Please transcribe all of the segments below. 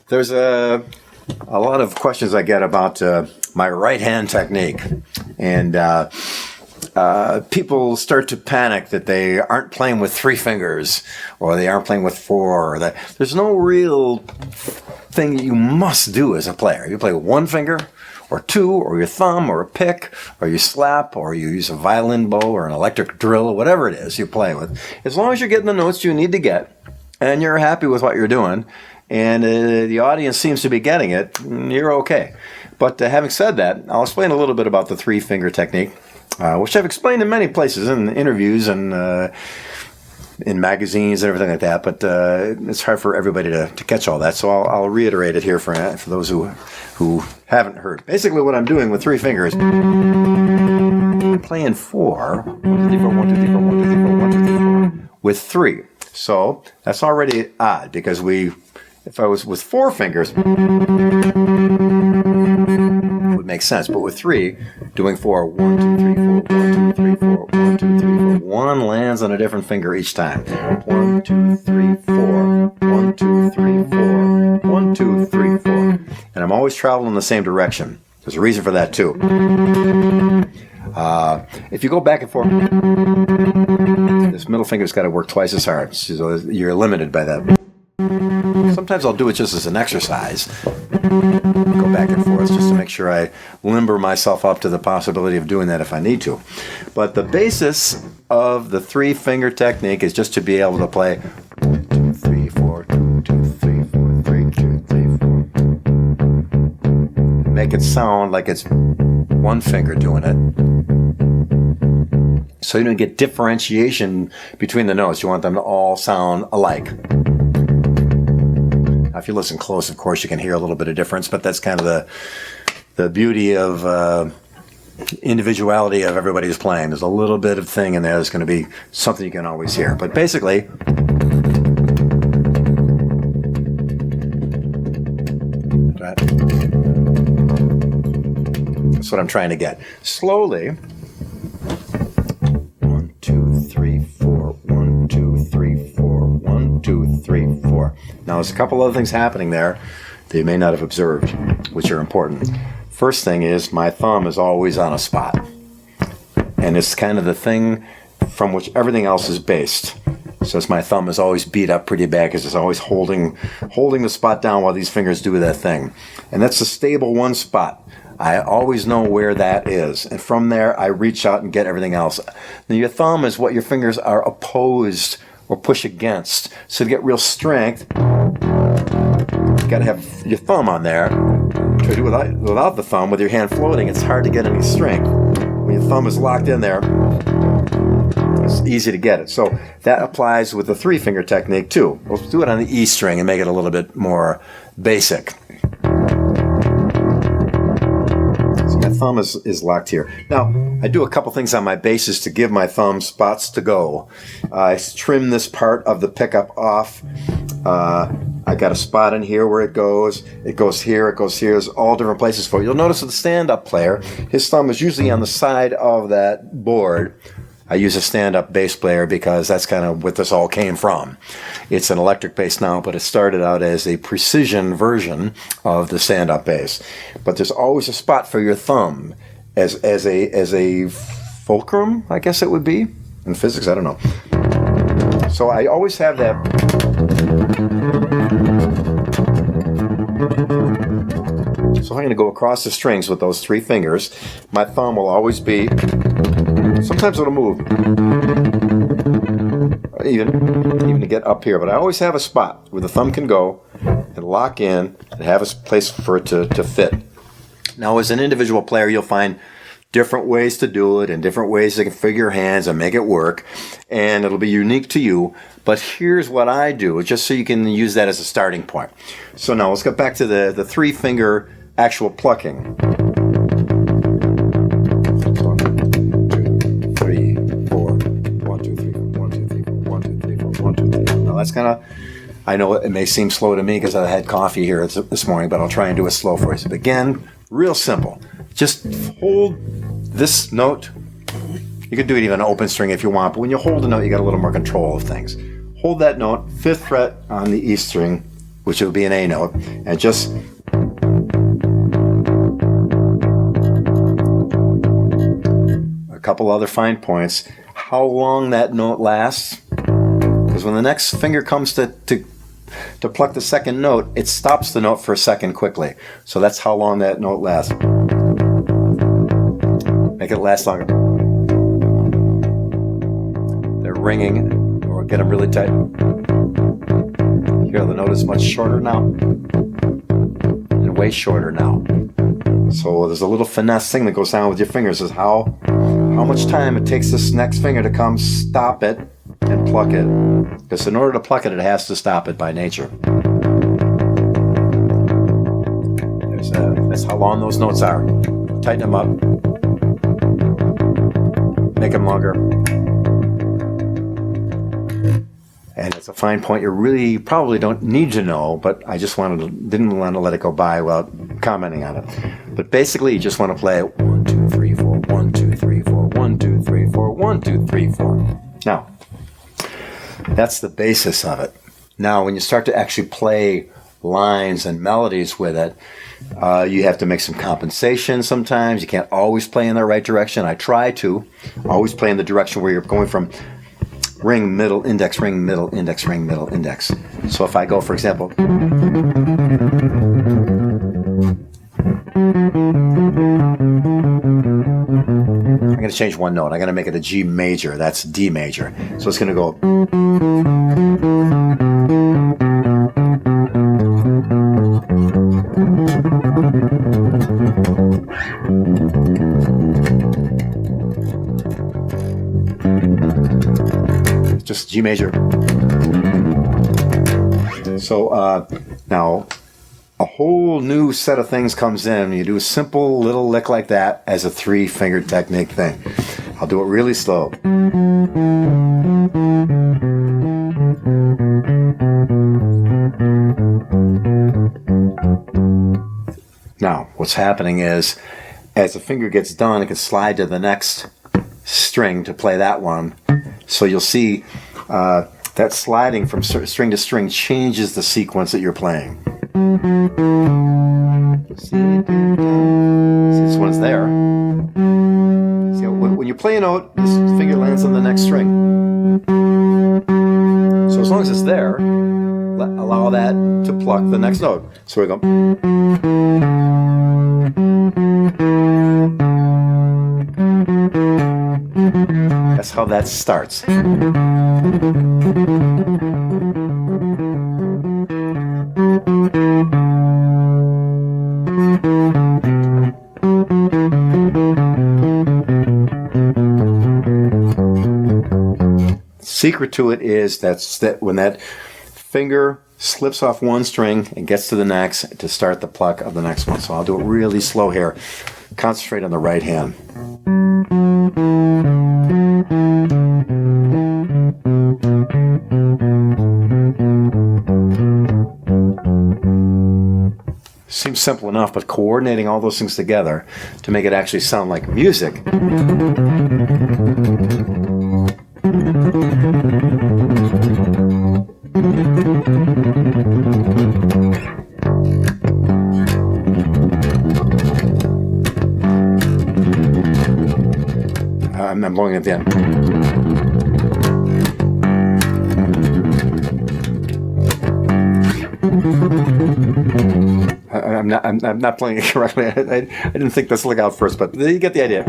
There's a lot of questions I get about my right hand technique, and people start to panic that they aren't playing with 3 fingers, or they aren't playing with 4. Or that there's no real thing that you must do as a player. You play with 1 finger, or 2, or your thumb, or a pick, or you slap, or you use a violin bow, or an electric drill, or whatever it is you play with. As long as you're getting the notes you need to get, and you're happy with what you're doing, and the audience seems to be getting it, you're okay. But having said that, I'll explain a little bit about the 3-finger technique, which I've explained in many places, in interviews and in magazines and everything like that, but it's hard for everybody to catch all that, so I'll reiterate it here for those who haven't heard. Basically what I'm doing with 3 fingers, I'm playing 4, 1, 2, 3, 4, 1, 2, 3, 4, 1, 2, 3, 4, 1, 2, 3, 4, with 3. So that's already odd, because if I was with 4 fingers, it would make sense. But with 3, doing 4, 1, 2, 3, 4, 1, 2, 3, 4, 1, 2, 3, 4, 1 lands on a different finger each time. 1, 2, 3, 4, 1, 2, 3, 4, 1, 2, 3, 4. And I'm always traveling in the same direction. There's a reason for that too. If you go back and forth, this middle finger's got to work twice as hard. So you're limited by that. Sometimes I'll do it just as an exercise. Go back and forth just to make sure I limber myself up to the possibility of doing that if I need to. But the basis of the 3-finger technique is just to be able to play 1, 2, 3, 4, 2, 2, 3, 4, 3, 2, 3, 4. Make it sound like it's 1 finger doing it. So you don't get differentiation between the notes. You want them to all sound alike. Now, if you listen close, of course, you can hear a little bit of difference, but that's kind of the beauty of individuality of everybody who's playing. There's a little bit of thing in there that's going to be something you can always hear. But basically, that's what I'm trying to get. Slowly, 1, 2, 3, 4, 1, 2, 3, 4, 1, 2, 3, 4. Now, there's a couple other things happening there that you may not have observed, which are important. First thing is, my thumb is always on a spot. And it's kind of the thing from which everything else is based. So my thumb is always beat up pretty bad because it's always holding the spot down while these fingers do that thing. And that's a stable 1 spot. I always know where that is. And from there, I reach out and get everything else. Now, your thumb is what your fingers are opposed or push against. So to get real strength, you got to have your thumb on there. Try to do without the thumb, with your hand floating, it's hard to get any strength. When your thumb is locked in there, it's easy to get it. So that applies with the 3-finger technique too. We'll do it on the E string and make it a little bit more basic. So my thumb is locked here. Now, I do a couple things on my basses to give my thumb spots to go. I trim this part of the pickup off. I got a spot in here where it goes here, there's all different places for it. You'll notice with the stand-up player, his thumb is usually on the side of that board. I use a stand-up bass player because that's kind of what this all came from. It's an electric bass now, but it started out as a precision version of the stand-up bass. But there's always a spot for your thumb as a fulcrum, I guess it would be. In physics, I don't know. So I always have that. So I'm going to go across the strings with those 3 fingers. My thumb will always be, sometimes it'll move, even to get up here, but I always have a spot where the thumb can go and lock in and have a place for it to fit. Now, as an individual player, you'll find different ways to do it and different ways to configure your hands and make it work, and it'll be unique to you. But here's what I do, just so you can use that as a starting point. So now let's get back to the 3-finger actual plucking. 1, 2, 3, 4, 1, 2, 3, 1, 2, 3, 1, 2, 3, 1, 2, 3. Now that's kind of, I know it may seem slow to me because I had coffee here this morning, but I'll try and do it slow for you. So again, real simple. Just hold this note You can do it even open string if you want, but when you hold a note, you got a little more control of things. Hold that note, 5th fret on the E string, which will be an A note, and just a couple other fine points. How long that note lasts, because when the next finger comes to pluck the second note, it stops the note for a second quickly. So that's how long that note lasts. Make it last longer. They're ringing, or get them really tight. Here, the note is much shorter now, and way shorter now. So there's a little finesse thing that goes down with your fingers, is how much time it takes this next finger to come stop it and pluck it. Because in order to pluck it, it has to stop it by nature. That's how long those notes are. Tighten them up. Make them longer. And it's a fine point you really probably don't need to know, but I just didn't want to let it go by without commenting on it. But basically, you just want to play 1, 2, 3, 4, 1, 2, 3, 4, 1, 2, 3, 4, 1, 2, 3, 4. Now, that's the basis of it. Now, when you start to actually play lines and melodies with it, you have to make some compensation sometimes. You can't always play in the right direction. I try to always play in the direction where you're going from ring, middle, index, ring, middle, index, ring, middle, index. So if I go, for example, I'm going to change one note. I'm going to make it a G major. That's D major. So it's going to go. Just G major. So now a whole new set of things comes in. You do a simple little lick like that as a 3-finger technique thing. I'll do it really slow. Now, what's happening is, as the finger gets done, it can slide to the next string to play that one. So you'll see that sliding from string to string changes the sequence that you're playing. See, this one's there. See, when you play a note, this finger lands on the next string. So as long as it's there, allow that to pluck the next note. So we go. That's how that starts. Secret to it is that when that finger slips off one string and gets to the next, to start the pluck of the next one. So I'll do it really slow here. Concentrate on the right hand. Seems simple enough, but coordinating all those things together to make it actually sound like music. I'm blowing at the end. I'm not playing it correctly. I didn't think this look out first, but you get the idea.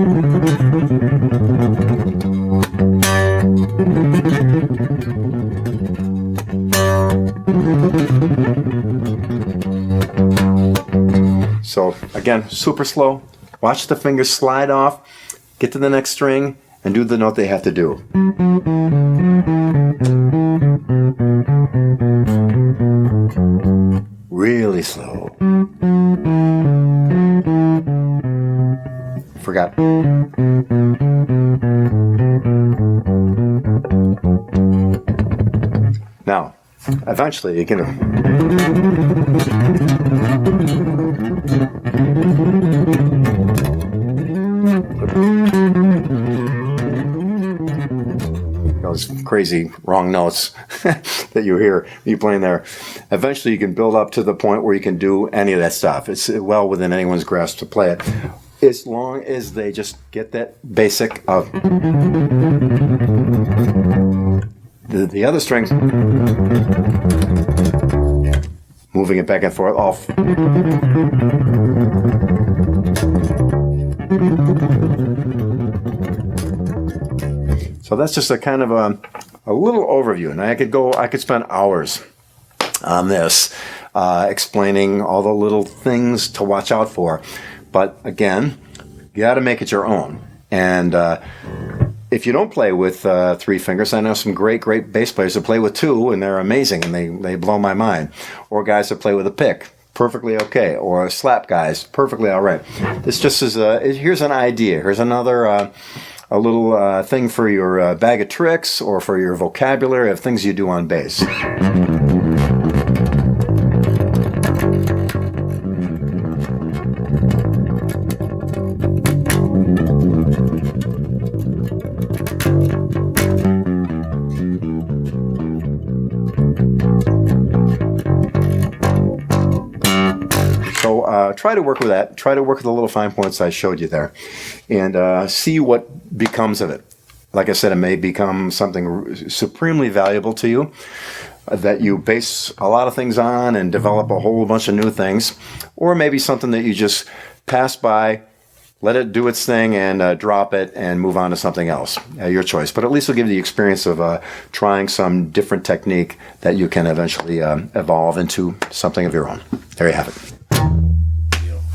So again, super slow. Watch the fingers slide off, get to the next string, and do the note they have to do. Really slow. Forgot. Now, eventually you can. those crazy wrong notes that you hear you playing there. Eventually you can build up to the point where you can do any of that stuff. It's well within anyone's grasp to play it, as long as they just get that basic of the other strings, moving it back and forth off. So that's just a kind of a little overview, and I could spend hours on this, explaining all the little things to watch out for. But again, you got to make it your own. And if you don't play with 3 fingers, I know some great bass players that play with 2, and they're amazing, and they blow my mind. Or guys that play with a pick, perfectly okay. Or slap guys, perfectly all right. This just is here's an idea. Here's another a little thing for your bag of tricks or for your vocabulary of things you do on bass. So try to work with that. Try to work with the little fine points I showed you there, and see what becomes of it. Like I said, it may become something supremely valuable to you that you base a lot of things on and develop a whole bunch of new things, or maybe something that you just pass by, let it do its thing, and drop it and move on to something else. Your choice. But at least it'll give you the experience of trying some different technique that you can eventually evolve into something of your own. There you have it.